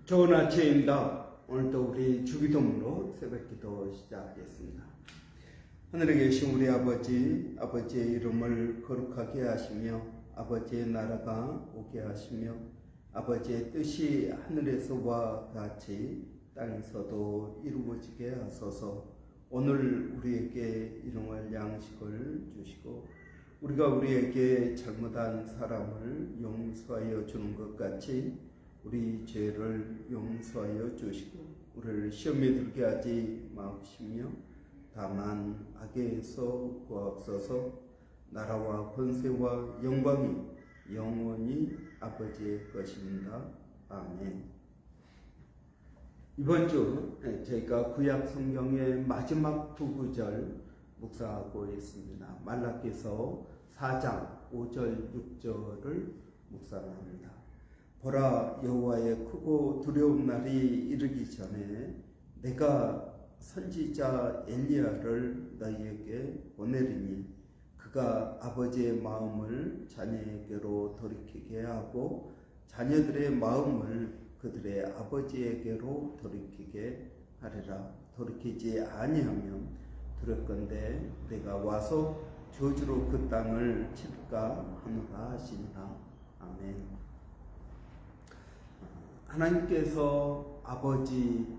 좋은 아침입니다. 오늘도 우리 주기도문으로 새벽기도 시작하겠습니다. 하늘에 계신 우리 아버지, 아버지의 이름을 거룩하게 하시며 아버지의 나라가 오게 하시며 아버지의 뜻이 하늘에서와 같이 땅에서도 이루어지게 하소서. 오늘 우리에게 일용할 양식을 주시고 우리가 우리에게 잘못한 사람을 용서하여 주는 것 같이 우리 죄를 용서하여 주시고 우리를 시험에 들게 하지 마옵시며 다만 악에서 구하옵소서. 나라와 권세와 영광이 영원히 아버지의 것입니다. 아멘. 이번 주 저희가 구약 성경의 마지막 두 구절 묵상하고 있습니다. 말라기서 4장 5절 6절을 묵상합니다. 보라, 여호와의 크고 두려운 날이 이르기 전에 내가 선지자 엘리야를 너희에게 보내리니 그가 아버지의 마음을 자녀에게로 돌이키게 하고 자녀들의 마음을 그들의 아버지에게로 돌이키게 하리라. 돌이키지 아니하면 두렵건대 내가 와서 저주로 그 땅을 칠까 하노라 하시니라. 아멘. 하나님께서 아버지이시라면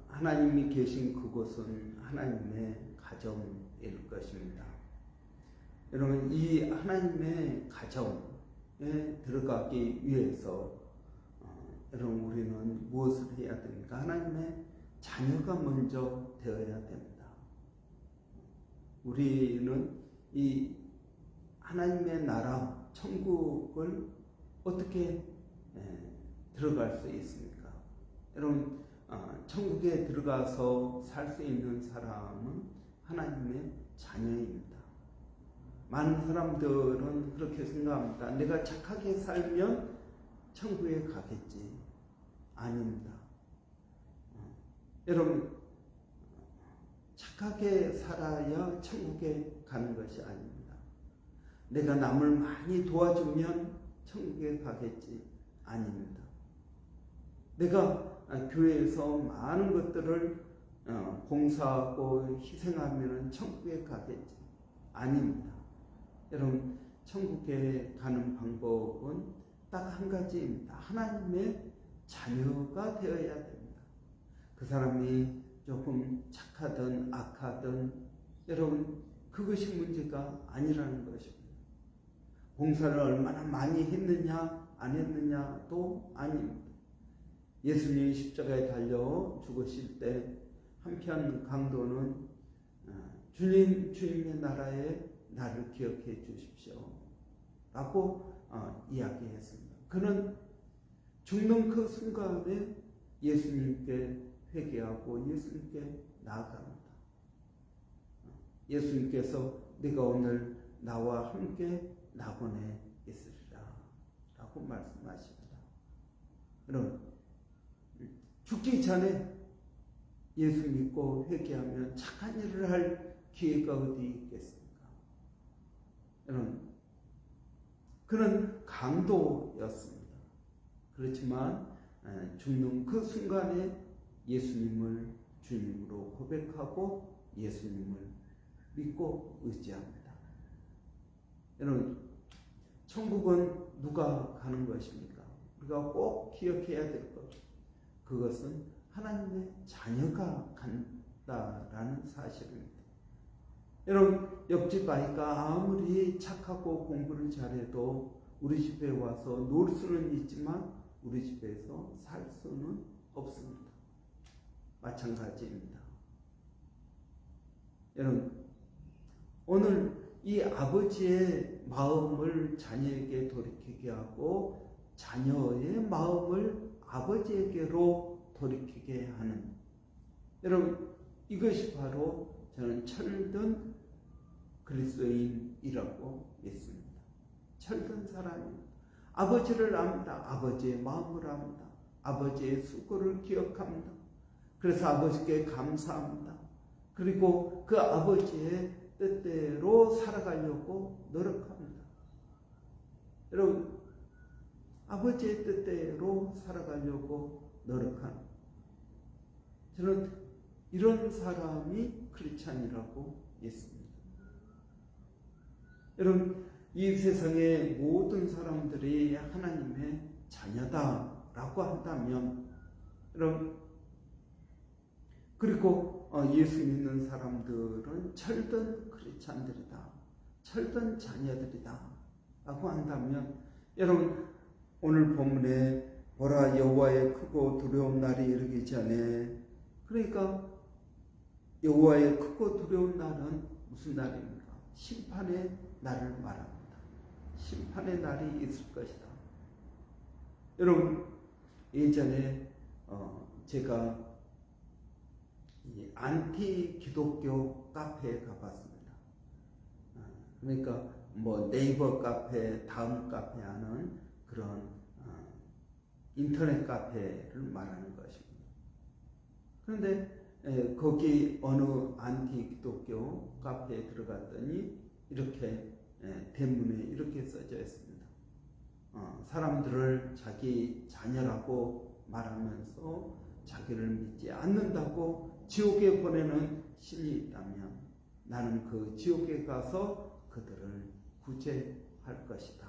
하나님이 계신 그곳은 하나님의 가정일 것입니다. 여러분, 이 하나님의 가정에 들어가기 위해서 여러분 우리는 무엇을 해야 됩니까? 하나님의 자녀가 먼저 되어야 됩니다. 우리는 이 하나님의 나라, 천국을 어떻게 들어갈 수 있습니까? 여러분, 천국에 들어가서 살 수 있는 사람은 하나님의 자녀입니다. 많은 사람들은 그렇게 생각합니다. 내가 착하게 살면 천국에 가겠지. 아닙니다. 여러분, 착하게 살아야 천국에 가는 것이 아닙니다. 내가 남을 많이 도와주면 천국에 가겠지. 아닙니다. 내가 교회에서 많은 것들을 봉사하고 희생하면 천국에 가겠지. 아닙니다. 여러분, 천국에 가는 방법은 딱 한 가지입니다. 하나님의 자녀가 되어야 됩니다. 그 사람이 조금 착하든 악하든 여러분 그것이 문제가 아니라는 것입니다. 봉사를 얼마나 많이 했느냐 안 했느냐도 아닙니다. 예수님이 십자가에 달려 죽으실 때 한편 강도는 주님의 나라에 나를 기억해 주십시오 라고 이야기했습니다. 그는 죽는 그 순간에 예수님께 회개하고 예수님께 나아갑니다. 예수님께서 네가 오늘 나와 함께 낙원에 있으리라 라고 말씀하십니다. 여러분, 죽기 전에 예수 믿고 회개하면 착한 일을 할 기회가 어디 있겠습니까? 여러분, 그는 강도였습니다. 그렇지만 죽는 그 순간에 예수님을 주님으로 고백하고 예수님을 믿고 의지합니다. 여러분, 천국은 누가 가는 것입니까? 우리가 꼭 기억해야 될 것, 그것은 하나님의 자녀가 간다라는 사실입니다. 여러분, 옆집 아이가 아무리 착하고 공부를 잘해도 우리 집에 와서 놀 수는 있지만 우리 집에서 살 수는 없습니다. 마찬가지입니다. 여러분, 오늘 이 아버지의 마음을 자녀에게 돌이키게 하고 자녀의 마음을 아버지에게로 돌이키게 하는, 여러분, 이것이 바로 저는 철든 그리스도인이라고 믿습니다. 철든 사람입니다. 아버지를 압니다. 아버지의 마음을 압니다. 아버지의 수고를 기억합니다. 그래서 아버지께 감사합니다. 그리고 그 아버지의 뜻대로 살아가려고 노력합니다. 여러분, 아버지의 뜻대로 살아가려고 노력하는, 저는 이런 사람이 크리스찬이라고 믿습니다. 여러분, 이 세상의 모든 사람들이 하나님의 자녀다라고 한다면, 여러분, 그리고 예수 믿는 사람들은 철든 크리스찬들이다, 철든 자녀들이다 라고 한다면, 여러분, 오늘 본문에 보라 여호와의 크고 두려운 날이 이르기 전에, 그러니까 여호와의 크고 두려운 날은 무슨 날입니까? 심판의 날을 말합니다. 심판의 날이 있을 것이다. 여러분, 예전에 제가 안티 기독교 카페에 가봤습니다. 그러니까 뭐 네이버 카페, 다음 카페 하는 그런 인터넷 카페를 말하는 것입니다. 그런데 거기 어느 안티 기독교 카페에 들어갔더니 이렇게 대문에 이렇게 써져 있습니다. 사람들을 자기 자녀라고 말하면서 자기를 믿지 않는다고 지옥에 보내는 신이 있다면 나는 그 지옥에 가서 그들을 구제할 것이다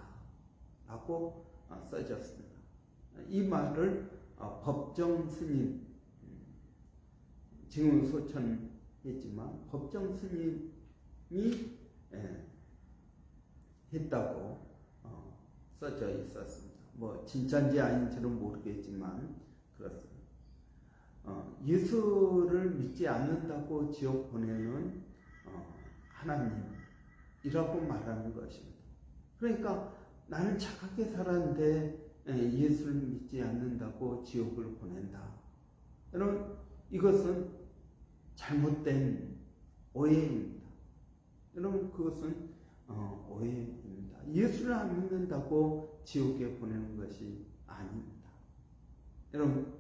라고 써졌습니다. 이 말을 법정 스님, 지금은 소천했지만 법정 스님이 했다고 써져 있었습니다. 뭐 진짜인지 아닌지는 모르겠지만 그렇습니다. 예수를 믿지 않는다고 지옥 보내는 하나님이라고 말하는 것입니다. 그러니까 나는 착하게 살았는데 예수를 믿지 않는다고 지옥을 보낸다. 여러분, 이것은 잘못된 오해입니다. 여러분, 그것은 오해입니다. 예수를 안 믿는다고 지옥에 보내는 것이 아닙니다. 여러분,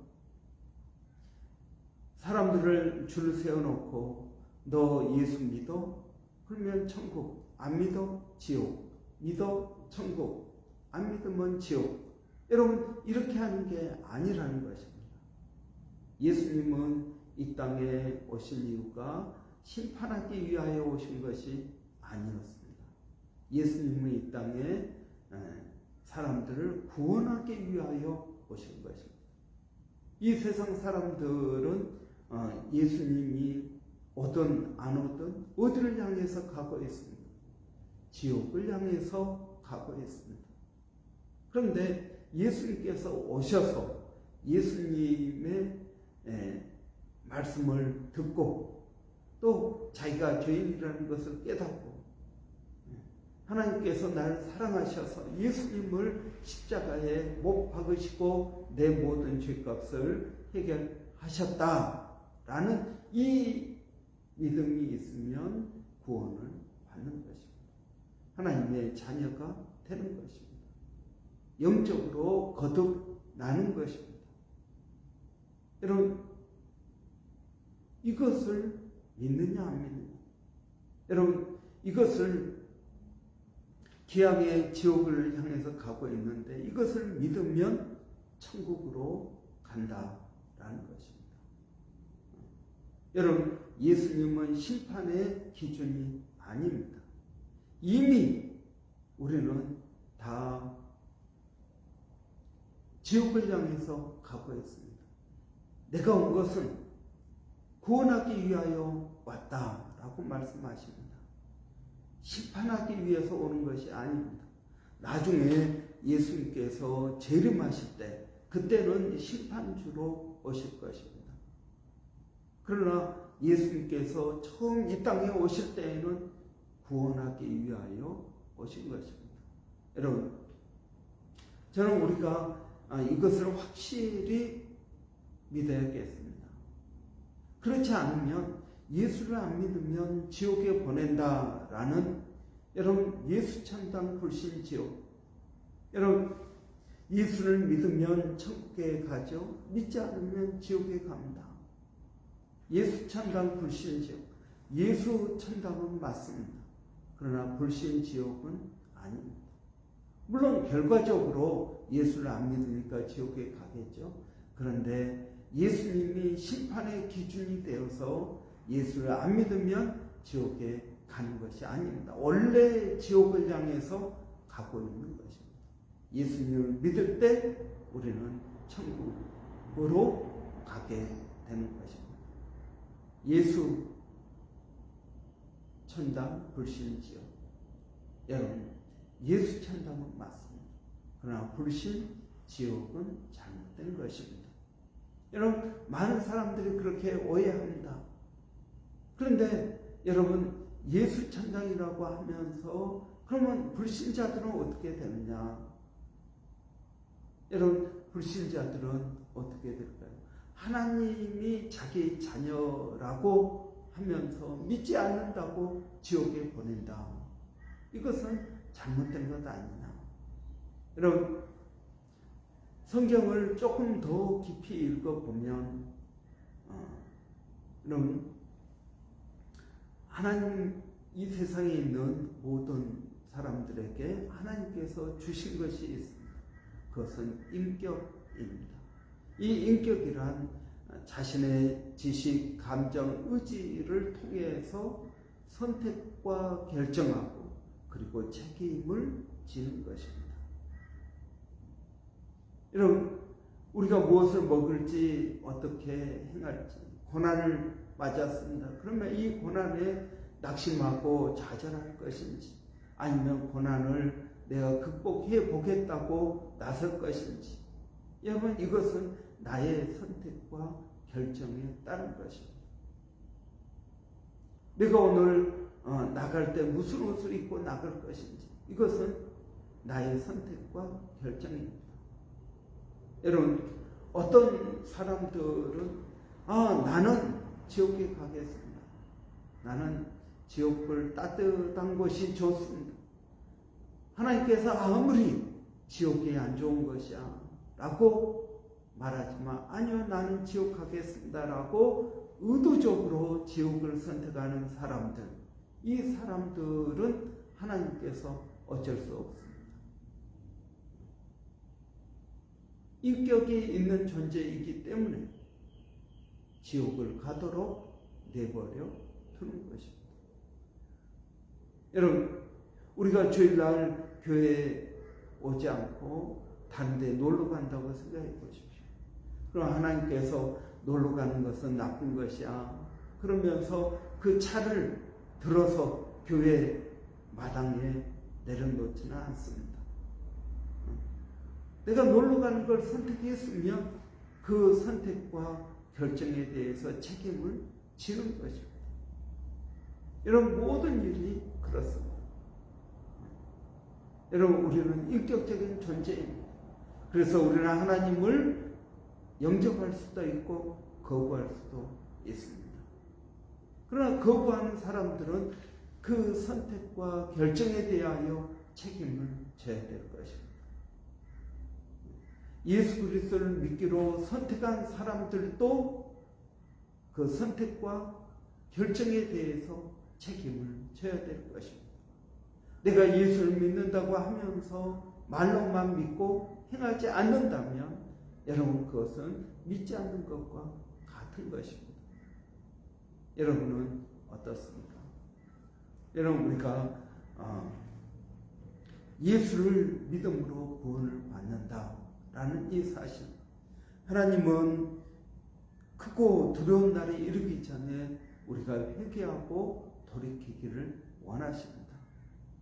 사람들을 줄 세워놓고 너 예수 믿어? 그러면 천국, 안 믿어? 지옥, 믿어? 천국, 안 믿으면 지옥. 여러분, 이렇게 하는 게 아니라는 것입니다. 예수님은 이 땅에 오실 이유가 심판하기 위하여 오신 것이 아니었습니다. 예수님은 이 땅에 사람들을 구원하기 위하여 오신 것입니다. 이 세상 사람들은 예수님이 오든 안 오든 어디를 향해서 가고 있습니다. 지옥을 향해서 가고 있습니다. 그런데 예수님께서 오셔서 예수님의 말씀을 듣고 또 자기가 죄인이라는 것을 깨닫고 하나님께서 나를 사랑하셔서 예수님을 십자가에 못 박으시고 내 모든 죄값을 해결하셨다라는 이 믿음이 있으면 구원을 받는 것입니다. 하나님의 자녀가 되는 것입니다. 영적으로 거듭나는 것입니다. 여러분, 이것을 믿느냐 안 믿느냐? 여러분, 이것을 기왕의 지옥을 향해서 가고 있는데 이것을 믿으면 천국으로 간다라는 것입니다. 여러분, 예수님은 심판의 기준이 아닙니다. 이미 우리는 다 지옥을 향해서 가고 있습니다. 내가 온 것은 구원하기 위하여 왔다라고 말씀하십니다. 심판하기 위해서 오는 것이 아닙니다. 나중에 예수님께서 재림하실 때 그때는 심판주로 오실 것입니다. 그러나 예수님께서 처음 이 땅에 오실 때에는 구원하기 위하여 오신 것입니다. 여러분, 저는 우리가 이것을 확실히 믿어야겠습니다. 그렇지 않으면 예수를 안 믿으면 지옥에 보낸다라는, 여러분, 예수 천당 불신지옥. 여러분, 예수를 믿으면 천국에 가죠. 믿지 않으면 지옥에 갑니다. 예수 천당 불신지옥. 예수 천당은 맞습니다. 그러나 불신지옥은 아닙니다. 물론 물론 결과적으로 예수를 안 믿으니까 지옥에 가겠죠. 그런데 예수님이 심판의 기준이 되어서 예수를 안 믿으면 지옥에 가는 것이 아닙니다. 원래 지옥을 향해서 가고 있는 것입니다. 예수님을 믿을 때 우리는 천국으로 가게 되는 것입니다. 예수 천당 불신 지옥. 여러분, 예수 천당은 맞습니다. 그러나 불신 지옥은 잘못된 것입니다. 여러분, 많은 사람들이 그렇게 오해합니다. 그런데 여러분, 예수 천당이라고 하면서 그러면 불신자들은 어떻게 되느냐? 여러분, 불신자들은 어떻게 될까요? 하나님이 자기 자녀라고 하면서 믿지 않는다고 지옥에 보낸다. 이것은 잘못된 것 아니냐? 여러분, 성경을 조금 더 깊이 읽어보면 여러분, 하나님, 이 세상에 있는 모든 사람들에게 하나님께서 주신 것이 있습니다. 그것은 인격입니다. 이 인격이란 자신의 지식, 감정, 의지를 통해서 선택과 결정하고 그리고 책임을 지는 것입니다. 여러분, 우리가 무엇을 먹을지 어떻게 행할지 고난을 맞았습니다. 그러면 이 고난에 낙심하고 좌절할 것인지 아니면 고난을 내가 극복해 보겠다고 나설 것인지, 여러분, 이것은 나의 선택과 결정에 따른 것입니다. 내가 오늘 나갈 때 무슨 옷을 입고 나갈 것인지, 이것은 나의 선택과 결정입니다. 여러분, 어떤 사람들은 나는 지옥에 가겠습니다. 나는 지옥불 따뜻한 곳이 좋습니다. 하나님께서 아무리 지옥이 안 좋은 것이야 라고 말하지만, 아니요, 나는 지옥 가겠습니다 라고 의도적으로 지옥을 선택하는 사람들, 이 사람들은 하나님께서 어쩔 수 없습니다. 인격이 있는 존재이기 때문에 지옥을 가도록 내버려 두는 것입니다. 여러분, 우리가 주일날 교회에 오지 않고 다른 데 놀러 간다고 생각해 보십시오. 그럼 하나님께서 놀러 가는 것은 나쁜 것이야 그러면서 그 차를 들어서 교회 마당에 내려놓지는 않습니다. 내가 놀러 가는 걸 선택했으면 그 선택과 결정에 대해서 책임을 지는 것입니다. 이런 모든 일이 그렇습니다. 여러분, 우리는 인격적인 존재입니다. 그래서 우리는 하나님을 영접할 수도 있고 거부할 수도 있습니다. 그러나 거부하는 사람들은 그 선택과 결정에 대하여 책임을 져야 될 것입니다. 예수 그리스도를 믿기로 선택한 사람들도 그 선택과 결정에 대해서 책임을 져야 될 것입니다. 내가 예수를 믿는다고 하면서 말로만 믿고 행하지 않는다면 여러분, 그것은 믿지 않는 것과 같은 것입니다. 여러분은 어떻습니까? 여러분, 우리가 예수를 믿음으로 구원을 받는다라는 이 사실, 하나님은 크고 두려운 날이 이르기 전에 우리가 회개하고 돌이키기를 원하십니다.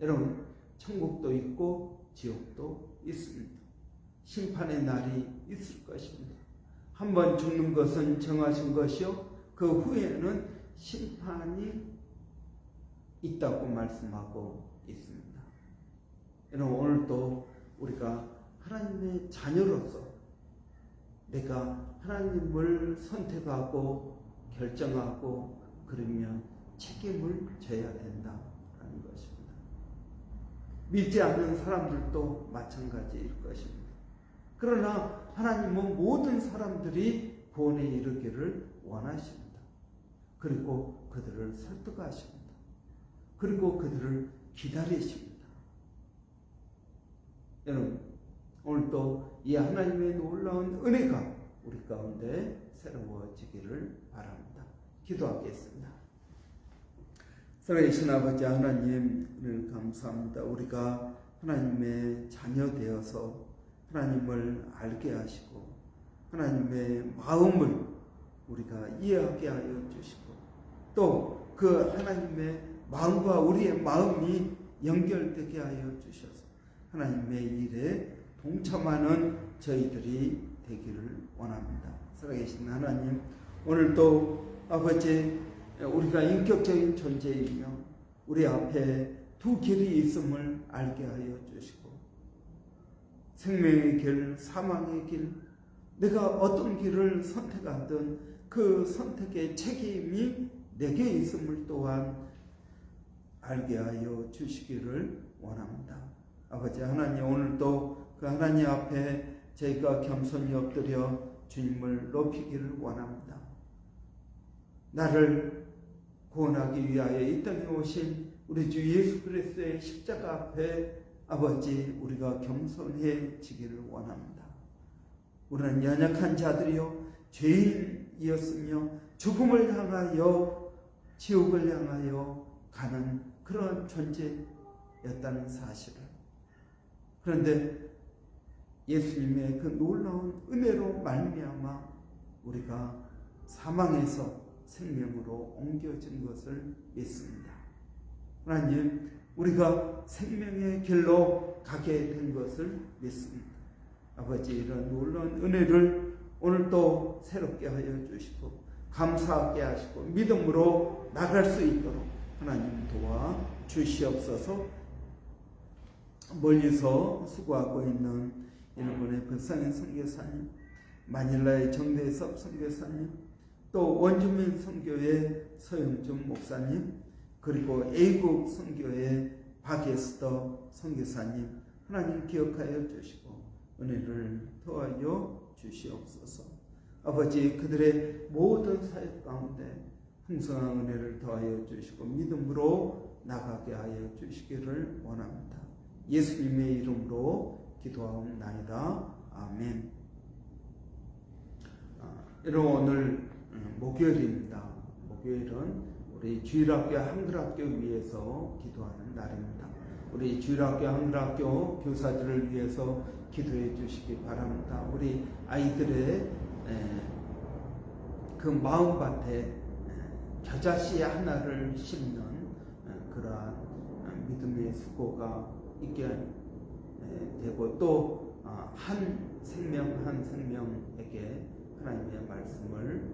여러분, 천국도 있고 지옥도 있습니다. 심판의 날이 있을 것입니다. 한번 죽는 것은 정하신 것이요, 그 후에는 심판이 있다고 말씀하고 있습니다. 여러분, 오늘도 우리가 하나님의 자녀로서 내가 하나님을 선택하고 결정하고 그러면 책임을 져야 된다라는 것입니다. 믿지 않는 사람들도 마찬가지일 것입니다. 그러나 하나님은 모든 사람들이 구원에 이르기를 원하십니다. 그리고 그들을 설득하십니다. 그리고 그들을 기다리십니다. 여러분, 오늘도 이 하나님의 놀라운 은혜가 우리 가운데 새로워지기를 바랍니다. 기도하겠습니다. 살아계신 아버지 하나님을 감사합니다. 우리가 하나님의 자녀 되어서 하나님을 알게 하시고 하나님의 마음을 우리가 이해하게 하여 주시고 또 그 하나님의 마음과 우리의 마음이 연결되게 하여 주셔서 하나님의 일에 동참하는 저희들이 되기를 원합니다. 살아계신 하나님, 오늘도 아버지 우리가 인격적인 존재이며 우리 앞에 두 길이 있음을 알게 하여 주시고 생명의 길, 사망의 길, 내가 어떤 길을 선택하든 그 선택의 책임이 내게 있음을 또한 알게 하여 주시기를 원합니다. 아버지 하나님, 오늘도 그 하나님 앞에 저희가 겸손히 엎드려 주님을 높이기를 원합니다. 나를 구원하기 위하여 이 땅에 오신 우리 주 예수 그리스도의 십자가 앞에 아버지 우리가 겸손해지기를 원합니다. 우리는 연약한 자들이요 죄인이었으며 죽음을 향하여 지옥을 향하여 가는 그런 존재였다는 사실을, 그런데 예수님의 그 놀라운 은혜로 말미암아 우리가 사망에서 생명으로 옮겨진 것을 믿습니다. 하나님, 우리가 생명의 길로 가게 된 것을 믿습니다. 아버지, 이런 놀라운 은혜를 오늘도 새롭게 하여 주시고 감사하게 하시고 믿음으로 나갈 수 있도록 하나님 도와 주시옵소서. 멀리서 수고하고 있는 일본의 백상현 선교사님, 마닐라의 정대섭 선교사님, 또 원주민 선교회 서영준 목사님, 그리고 A국 선교회 박에스더 선교사님, 하나님 기억하여 주시고 은혜를 더하여 주시옵소서. 아버지, 그들의 모든 사역 가운데 풍성한 은혜를 더하여 주시고 믿음으로 나가게 하여 주시기를 원합니다. 예수님의 이름으로 기도하옵나이다. 아멘. 여러분, 오늘 목요일입니다. 목요일은 우리 주일학교 한글학교 위해서 기도하는 날입니다. 우리 주일학교 한글학교 교사들을 위해서 기도해 주시기 바랍니다. 우리 아이들의 그 마음밭에 겨자씨 하나를 심는 그러한 믿음의 수고가 있게 되고 또 한 생명 한 생명에게 하나님의 말씀을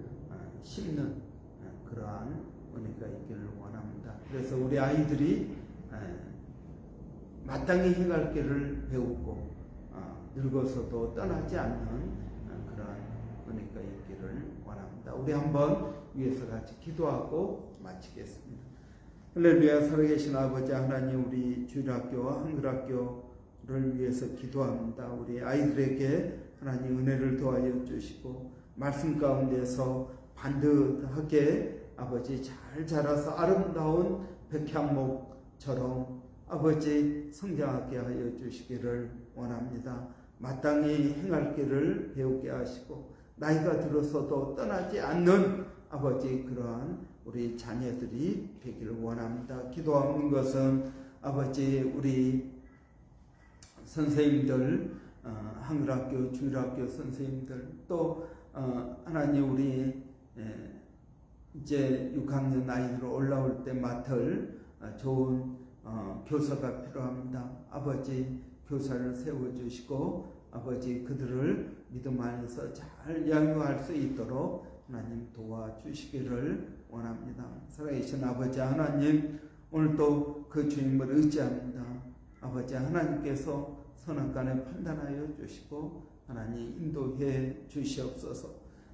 심는 그러한 은혜가 있기를 원합니다. 그래서 우리 아이들이 마땅히 행할 길을 배우고 늙어서도 떠나지 않는 그러한 은혜가 있기를 원합니다. 우리 한번 위에서 같이 기도하고 마치겠습니다. 할렐루야. 살아계신 아버지 하나님, 우리 주일학교와 한글학교를 위해서 기도합니다. 우리 아이들에게 하나님 은혜를 더하여 주시고 말씀 가운데서 반듯하게 아버지 잘 자라서 아름다운 백향목처럼 아버지 성장하게 하여 주시기를 원합니다. 마땅히 행할 길을 배우게 하시고 나이가 들어서도 떠나지 않는 아버지 그러한 우리 자녀들이 되기를 원합니다. 기도하는 것은 아버지 우리 선생님들, 한글학교, 주일학교 선생님들, 또 하나님 우리 이제 6학년 아이들로 올라올 때 맡을 좋은 교사가 필요합니다. 아버지 교사를 세워주시고 아버지 그들을 믿음 안에서 잘 양육할 수 있도록 하나님 도와주시기를 원합니다. 살아계신 아버지 하나님, 오늘도 그 주님을 의지합니다. 아버지 하나님께서 선악간에 판단하여 주시고 하나님 인도해 주시옵소서.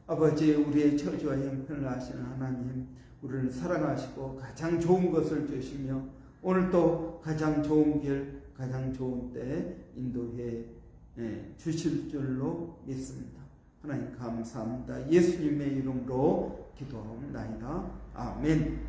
아버지 우리의 처지와 형편을 아시는 하나님, 우리를 사랑하시고 가장 좋은 것을 주시며 오늘도 가장 좋은 길, 가장 좋은 때 인도해 주실 줄로 믿습니다. 하나님 감사합니다. 예수님의 이름으로 기도하옵나이다. 아멘.